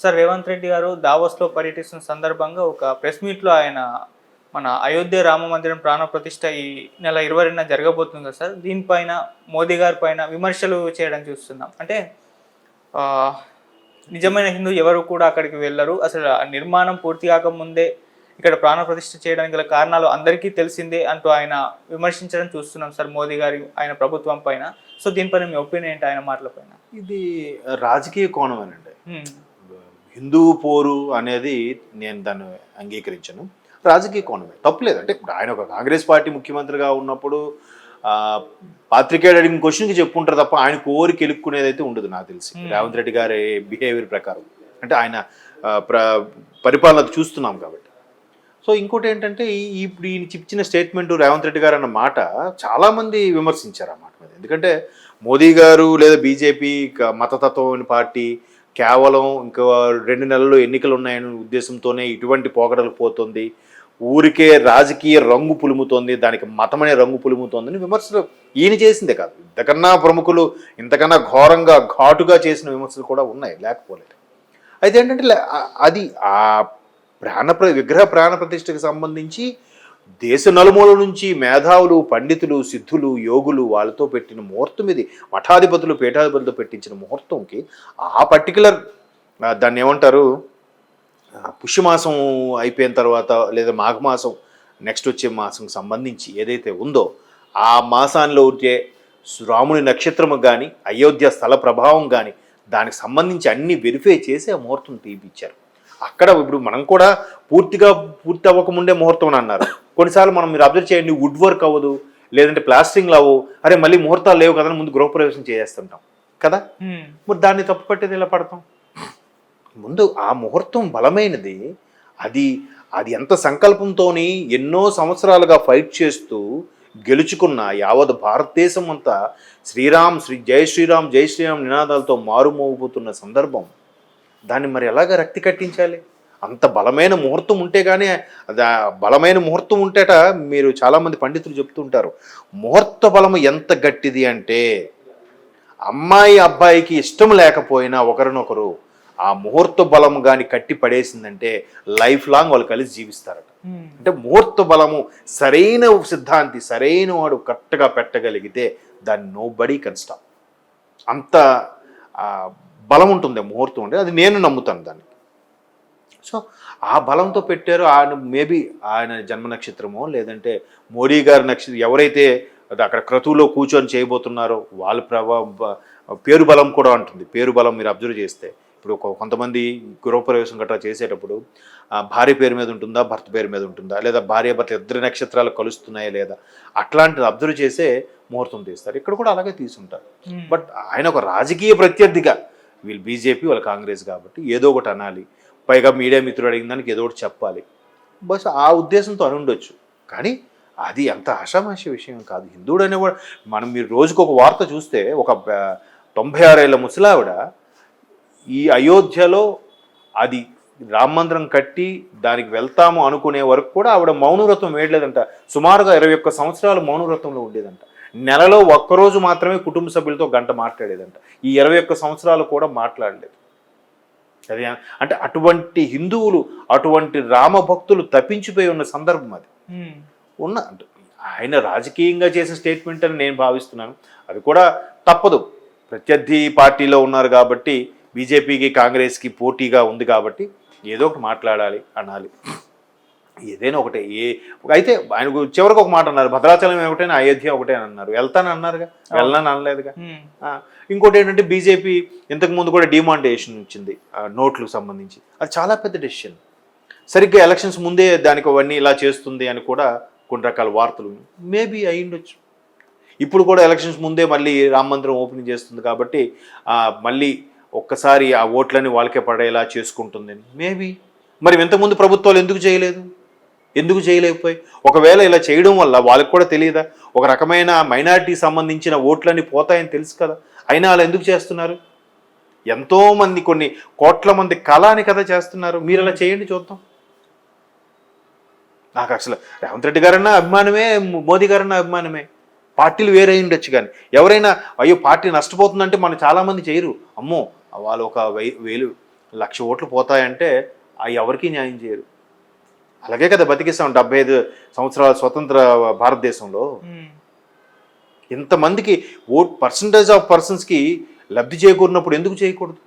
Sir Revanth Reddy గారు దావోస్లో పర్యటిస్తున్న సందర్భంగా ఒక ప్రెస్ మీట్లో ఆయన మన అయోధ్య రామ మందిరం ప్రాణ ప్రతిష్ఠ ఈ నెల 22న జరగబోతుంది కదా సార్. దీనిపైన మోదీ గారి పైన విమర్శలు చేయడం చూస్తున్నాం. అంటే ఆ, నిజమైన హిందూ ఎవరు కూడా అక్కడికి వెళ్ళరు, అసలు ఆ నిర్మాణం పూర్తి కాకముందే ఇక్కడ ప్రాణ ప్రతిష్ఠ చేయడానికి గల కారణాలు అందరికీ తెలిసిందే అంటూ ఆయన విమర్శించడం చూస్తున్నాం సార్ మోదీ గారి ఆయన ప్రభుత్వం పైన. సో దీనిపైన మీ ఒపీనియన్ ఏంటి ఆయన మాటల పైన? ఇది రాజకీయ కోణమేనండి. హ్మ్. హిందూ పోరు అనేది నేను దాన్ని అంగీకరించను. రాజకీయ కోణమే, తప్పులేదు. అంటే ఇప్పుడు ఆయన ఒక కాంగ్రెస్ పార్టీ ముఖ్యమంత్రిగా ఉన్నప్పుడు పాత్రికేయుడు అడిగిన క్వశ్చన్కి చెప్పుకుంటారు తప్ప ఆయన కోరిక ఎలుక్కునేది అయితే ఉండదు నాకు తెలిసి, రేవంత్ రెడ్డి గారి బిహేవియర్ ప్రకారం. అంటే ఆయన పరిపాలన చూస్తున్నాం కాబట్టి. సో ఇంకోటి ఏంటంటే ఇప్పుడు ఈయన ఇచ్చిన స్టేట్మెంట్ రేవంత్ రెడ్డి గారు అన్న మాట చాలామంది విమర్శించారు ఆ మాట మీద. ఎందుకంటే మోదీ గారు లేదా బీజేపీ మతతత్వం పార్టీ కేవలం ఇంకా 2 నెలల్లో ఎన్నికలు ఉన్నాయనే ఉద్దేశంతోనే ఇటువంటి పోకడలకు పోతుంది, ఊరికే రాజకీయ రంగు పులుముతోంది, దానికి మతమనే రంగు పులుముతోందని విమర్శలు ఈయన చేసిందే కాదు, ఇంతకన్నా ప్రముఖులు ఇంతకన్నా ఘోరంగా ఘాటుగా చేసిన విమర్శలు కూడా ఉన్నాయి, లేకపోలేదు. అయితే ఏంటంటే అది ఆ విగ్రహ ప్రాణ ప్రతిష్టకు సంబంధించి దేశ నలుమూల నుంచి మేధావులు, పండితులు, సిద్ధులు, యోగులు వాళ్ళతో పెట్టిన ముహూర్తం ఇది. మఠాధిపతులు, పీఠాధిపతులతో పెట్టించిన ముహూర్తంకి ఆ పర్టికులర్ దాన్ని ఏమంటారు, పుష్యమాసం అయిపోయిన తర్వాత లేదా మాఘమాసం నెక్స్ట్ వచ్చే మాసంకి సంబంధించి ఏదైతే ఉందో ఆ మాసాల్లో వచ్చే రాముని నక్షత్రము కానీ అయోధ్య స్థల ప్రభావం కానీ దానికి సంబంధించి అన్ని వెరిఫై చేసి ఆ ముహూర్తం తీపిచ్చారు. అక్కడ ఇప్పుడు మనం కూడా పూర్తి అవ్వకముందే ముహూర్తం అన్నారు. కొన్నిసార్లు మీరు అబ్జర్వ్ చేయండి, వుడ్ వర్క్ అవ్వదు, లేదంటే ప్లాస్టరింగ్లు అవ్వవు, అరే మళ్ళీ ముహూర్తాలు లేవు కదా, ముందు గృహప్రవేశం చేసేస్తుంటాం కదా. మరి దాన్ని తప్పు పట్టేది ఎలా పడతాం? ముందు ఆ ముహూర్తం బలమైనది, అది ఎంత సంకల్పంతోని ఎన్నో సంవత్సరాలుగా ఫైట్ చేస్తూ గెలుచుకున్న యావత్ భారతదేశం అంతా జై శ్రీరామ్ జై శ్రీరామ్ నినాదాలతో మారుమోగిపోతున్న సందర్భం, దాన్ని మరి ఎలాగ రక్తి కట్టించాలి? అంత బలమైన ముహూర్తం ఉంటే కానీ, బలమైన ముహూర్తం ఉంటేట మీరు చాలామంది పండితులు చెప్తుంటారు, ముహూర్త బలము ఎంత గట్టిది అంటే అమ్మాయి అబ్బాయికి ఇష్టం లేకపోయినా ఒకరినొకరు ఆ ముహూర్త బలము కానీ కట్టి పడేసిందంటే లైఫ్ లాంగ్ వాళ్ళు కలిసి జీవిస్తారట. అంటే ముహూర్త బలము సరైన సిద్ధాంతి, సరైన వాడు కరెక్ట్గా పెట్టగలిగితే దాన్ని నోబడీ కెన్ స్టాప్. అంత బలం ఉంటుంది ముహూర్తం అంటే, అది నేను నమ్ముతాను దాన్ని. సో ఆ బలంతో పెట్టారు. ఆయన మేబీ ఆయన జన్మ నక్షత్రమో లేదంటే మోడీ గారి నక్షత్రం ఎవరైతే అక్కడ క్రతువులో కూర్చొని చేయబోతున్నారో వాళ్ళ పేరు బలం కూడా ఉంటుంది. పేరు బలం మీరు అబ్జర్వ్ చేస్తే ఇప్పుడు కొంతమంది గృహప్రవేశం గట్రా చేసేటప్పుడు భార్య పేరు మీద ఉంటుందా, భర్త పేరు మీద ఉంటుందా, లేదా భార్య భర్త ఇద్దరు నక్షత్రాలు కలుస్తున్నాయా లేదా, అట్లాంటిది అబ్జర్వ్ చేసే ముహూర్తం తీస్తారు. ఇక్కడ కూడా అలాగే తీసుంటారు. బట్ ఆయన ఒక రాజకీయ ప్రత్యర్థిగా, వీళ్ళు బీజేపీ వాళ్ళ కాంగ్రెస్ కాబట్టి ఏదో ఒకటి అనాలి, పైగా మీడియా మిత్రుడు అడిగిన దానికి ఏదో ఒకటి చెప్పాలి, బస్ ఆ ఉద్దేశంతో అని ఉండొచ్చు. కానీ అది అంత ఆషామాషి విషయం కాదు. హిందువుడు అనేవాడు మీరు రోజుకు ఒక వార్త చూస్తే ఒక 96 ఏళ్ల ముసలావిడ ఈ అయోధ్యలో అది రామ మందిరం కట్టి దానికి వెళ్తాము అనుకునే వరకు కూడా ఆవిడ మౌనవ్రతం వేయలేదంట. సుమారుగా 21 సంవత్సరాలు మౌనవ్రతంలో ఉండేదంట. నెలలో ఒక్కరోజు మాత్రమే కుటుంబ సభ్యులతో గంట మాట్లాడేదంట. ఈ 21 సంవత్సరాలు కూడా మాట్లాడలేదు. అది అంటే అటువంటి హిందువులు, అటువంటి రామభక్తులు తప్పించిపోయి ఉన్న సందర్భం అది ఆయన రాజకీయంగా చేసిన స్టేట్మెంట్ అని నేను భావిస్తున్నాను. అది కూడా తప్పదు, ప్రత్యర్థి పార్టీలో ఉన్నారు కాబట్టి, బీజేపీకి కాంగ్రెస్కి పోటీగా ఉంది కాబట్టి ఏదో ఒకటి మాట్లాడాలి, అనాలి, ఏదైనా ఒకటే. అయితే ఆయన చివరికి ఒక మాట అన్నారు, భద్రాచలం ఒకటేనా అయోధ్య ఒకటే అని అన్నారు. వెళ్తాను అన్నారుగా, వెళ్ళనని అనలేదుగా. ఇంకోటి ఏంటంటే బీజేపీ ఇంతకుముందు కూడా డిమాండేషన్ ఇచ్చింది నోట్లకు సంబంధించి, అది చాలా పెద్ద డెసిషన్. సరిగ్గా ఎలక్షన్స్ ముందే దానికి అవన్నీ ఇలా చేస్తుంది అని కూడా కొన్ని రకాల వార్తలు మేబీ అయ్యుండొచ్చు. ఇప్పుడు కూడా ఎలక్షన్స్ ముందే మళ్ళీ రామ మందిరం ఓపెనింగ్ చేస్తుంది కాబట్టి మళ్ళీ ఒక్కసారి ఆ ఓట్లని వాళ్ళకే పడేలా చేసుకుంటుంది మేబీ. మరి ఇంతకుముందు ప్రభుత్వాలు ఎందుకు చేయలేదు, ఎందుకు చేయలేకపోయి? ఒకవేళ ఇలా చేయడం వల్ల వాళ్ళకి కూడా తెలియదా, ఒక రకమైన మైనారిటీ సంబంధించిన ఓట్లన్నీ పోతాయని తెలుసు కదా, అయినా వాళ్ళు ఎందుకు చేస్తున్నారు? ఎంతోమంది, కొన్ని కోట్ల మంది కళని కదా చేస్తున్నారు. మీరు అలా చేయండి చూద్దాం. నాకు అసలు రేవంత్ రెడ్డి గారన్నా అభిమానమే, మోదీ గారన్నా అభిమానమే. పార్టీలు వేరే ఉండొచ్చు, కానీ ఎవరైనా అయ్యో పార్టీ నష్టపోతుందంటే మనం చాలామంది చేయరు. అమ్మో వాళ్ళు ఒక 1,00,000 ఓట్లు పోతాయంటే అవి ఎవరికీ న్యాయం చేయరు. అలాగే కదా బతికిస్తాం 75 సంవత్సరాల స్వతంత్ర భారతదేశంలో. ఇంతమందికి పర్సంటేజ్ ఆఫ్ పర్సన్స్కి లబ్ధి చేకూరినప్పుడు ఎందుకు చేయకూడదు?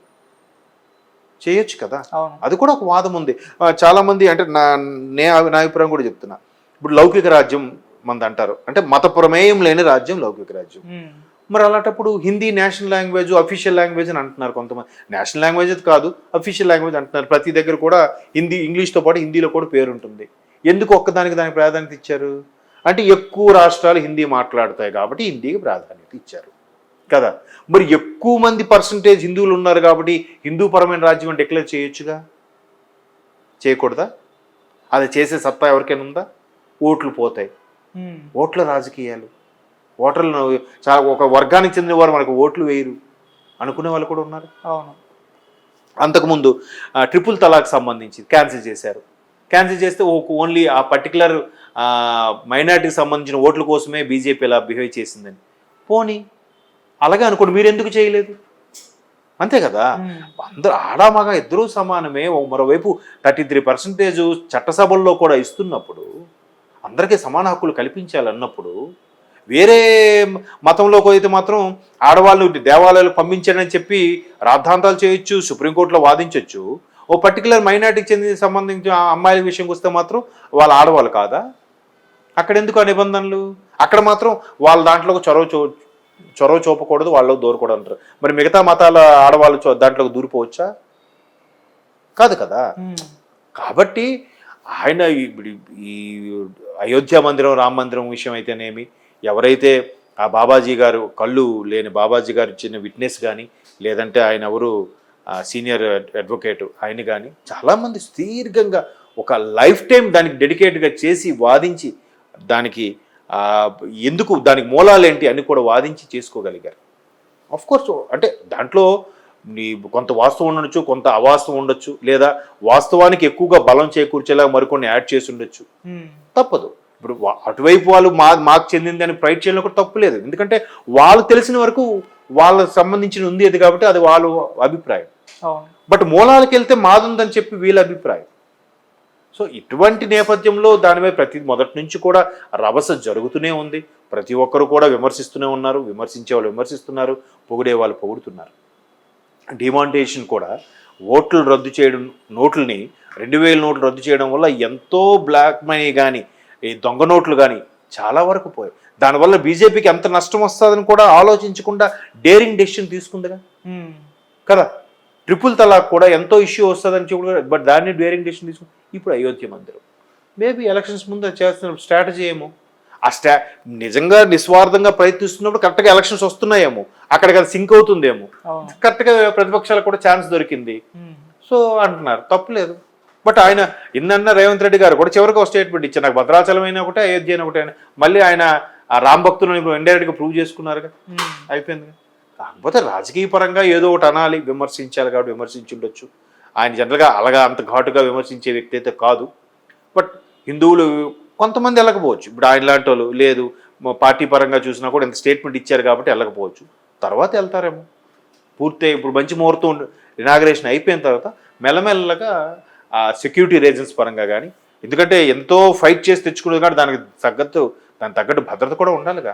చేయొచ్చు కదా. అది కూడా ఒక వాదం ఉంది. చాలామంది అంటే నా అభిప్రాయం కూడా చెప్తున్నా. ఇప్పుడు లౌకిక రాజ్యం మంది అంటారు, అంటే మత ప్రమేయం లేని రాజ్యం లౌకిక రాజ్యం. మరి అలాంటప్పుడు Hindi national language, official language అని అంటున్నారు కొంతమంది. నేషనల్ లాంగ్వేజ్ కాదు, అఫీషియల్ లాంగ్వేజ్ అంటున్నారు. ప్రతి దగ్గర కూడా హిందీ, ఇంగ్లీష్తో పాటు హిందీలో కూడా పేరు ఉంటుంది. ఎందుకు ఒక్కదానికి దానికి ప్రాధాన్యత ఇచ్చారు? అంటే ఎక్కువ రాష్ట్రాలు హిందీ మాట్లాడతాయి కాబట్టి హిందీకి ప్రాధాన్యత ఇచ్చారు కదా. మరి ఎక్కువ మంది పర్సంటేజ్ హిందువులు ఉన్నారు కాబట్టి హిందూ పరమైన రాజ్యం అని డిక్లేర్ చేయొచ్చుగా, చేయకూడదా? అది చేసే సత్తా ఎవరికైనా ఉందా? ఓట్లు పోతాయి, ఓట్ల రాజకీయాలు. ఓటర్లను చాలా ఒక వర్గానికి చెందిన వారు మనకు ఓట్లు వేయరు అనుకునే వాళ్ళు కూడా ఉన్నారు. అంతకుముందు ట్రిపుల్ తలాక్ సంబంధించి క్యాన్సిల్ చేశారు. క్యాన్సిల్ చేస్తే ఓన్లీ ఆ పర్టికులర్ మైనార్టీకి సంబంధించిన ఓట్ల కోసమే బీజేపీ ఇలా బిహేవ్ చేసిందని. పోనీ అలాగే అనుకోండి, మీరు ఎందుకు చేయలేదు? అంతే కదా. అందరూ ఆడామగా ఇద్దరూ సమానమే. మరోవైపు 33% చట్టసభల్లో కూడా ఇస్తున్నప్పుడు, అందరికీ సమాన హక్కులు కల్పించాలన్నప్పుడు, వేరే మతంలోకి అయితే మాత్రం ఆడవాళ్ళు దేవాలయాలు పంపించాడని చెప్పి రాద్ధాంతాలు చేయొచ్చు, సుప్రీంకోర్టులో వాదించవచ్చు. ఓ పర్టికులర్ మైనార్టీకి చెందిన సంబంధించిన అమ్మాయిల విషయంకి వస్తే మాత్రం వాళ్ళు ఆడవాళ్ళు కాదా? అక్కడ ఎందుకు ఆ నిబంధనలు? అక్కడ మాత్రం వాళ్ళ దాంట్లో చొరవ చూపకూడదు, వాళ్ళు దూరకూడదు అంటారు. మరి మిగతా మతాల ఆడవాళ్ళు దాంట్లోకి దూరిపోవచ్చా? కాదు కదా. కాబట్టి ఆయన ఈ అయోధ్య మందిరం, రామ మందిరం విషయం అయితేనేమి, ఎవరైతే ఆ బాబాజీ గారు, కళ్ళు లేని బాబాజీ గారు ఇచ్చిన విట్నెస్ కానీ, లేదంటే ఆయన ఎవరు సీనియర్ అడ్వకేట్ ఆయన కానీ, చాలామంది సుదీర్ఘంగా ఒక లైఫ్ టైం దానికి డెడికేట్గా చేసి వాదించి దానికి ఎందుకు, దానికి మూలాలేంటి అని కూడా వాదించి చేసుకోగలిగారు. కోర్స్ అంటే దాంట్లో కొంత వాస్తవం ఉండొచ్చు, కొంత అవాస్తవం ఉండొచ్చు, లేదా వాస్తవానికి ఎక్కువగా బలం చేకూర్చేలా మరికొన్ని యాడ్ చేసి ఉండొచ్చు. తప్పదు. ఇప్పుడు అటువైపు వాళ్ళు మాకు చెందింది అని ప్రైడ్ చేయడం కూడా తప్పు లేదు. ఎందుకంటే వాళ్ళు తెలిసిన వరకు వాళ్ళకి సంబంధించిన ఉంది అది కాబట్టి అది వాళ్ళ అభిప్రాయం. బట్ మూలాలకు వెళ్తే మాదుందని చెప్పి వీళ్ళ అభిప్రాయం. సో ఇటువంటి నేపథ్యంలో దాని మీద మొదటి నుంచి కూడా రభస జరుగుతూనే ఉంది. ప్రతి ఒక్కరు కూడా విమర్శిస్తూనే ఉన్నారు, విమర్శించే వాళ్ళు విమర్శిస్తున్నారు, పొగిడే వాళ్ళు పొగుడుతున్నారు. డిమానిటైజేషన్ కూడా ఓట్లు రద్దు చేయడం, నోట్లని 2000 నోట్లు రద్దు చేయడం వల్ల ఎంతో బ్లాక్ మనీ కానీ, ఈ దొంగ నోట్లు కానీ చాలా వరకు పోయాయి. దానివల్ల బీజేపీకి ఎంత నష్టం వస్తుందని కూడా ఆలోచించకుండా డేరింగ్ డెసిషన్ తీసుకుందిగా కదా. ట్రిపుల్ తలాక్ కూడా ఎంతో ఇష్యూ వస్తుందని చెప్పి, బట్ దాన్ని డేరింగ్ డెసిషన్ తీసుకుని ఇప్పుడు అయోధ్య మందిరం మేబీ ఎలక్షన్స్ ముందు చేస్తున్న స్ట్రాటజీ ఏమో. నిజంగా నిస్వార్థంగా ప్రయత్నిస్తున్నప్పుడు కరెక్ట్గా ఎలక్షన్స్ వస్తున్నాయేమో, అక్కడికి అది సింక్ అవుతుందేమో, కరెక్ట్గా ప్రతిపక్షాలకు కూడా ఛాన్స్ దొరికింది. సో అంటున్నారు, తప్పులేదు. బట్ ఆయన ఇన్న రేవంత్ రెడ్డి గారు కూడా చివరికి ఒక స్టేట్మెంట్ ఇచ్చారు, నాకు భద్రాచలం అయినా ఒకటే, అయోధ్య అయినా ఒకటే. మళ్ళీ ఆయన ఆ రామ్ భక్తులను ఇప్పుడు ఇండైరెక్ట్గా ప్రూవ్ చేసుకున్నారుగా, అయిపోయింది. కాకపోతే రాజకీయ పరంగా ఏదో ఒకటి అనాలి, విమర్శించాలి కాబట్టి విమర్శించుండొచ్చు. ఆయన జనరల్గా అలాగా అంత ఘాటుగా విమర్శించే వ్యక్తి అయితే కాదు. బట్ హిందువులు కొంతమంది వెళ్ళకపోవచ్చు. ఇప్పుడు ఆయన లాంటి వాళ్ళు లేదు, పార్టీ పరంగా చూసినా కూడా ఇంత స్టేట్మెంట్ ఇచ్చారు కాబట్టి వెళ్ళకపోవచ్చు. తర్వాత వెళ్తారేమో. పూర్తి ఇప్పుడు మంచి ముహూర్తం ఇనాగరేషన్ అయిపోయిన తర్వాత మెల్లమెల్లగా ఆ సెక్యూరిటీ రీజన్స్ పరంగా కానీ, ఎందుకంటే ఎంతో ఫైట్ చేసి తెచ్చుకునేది కాబట్టి దానికి తగ్గట్టు భద్రత కూడా ఉండాలిగా.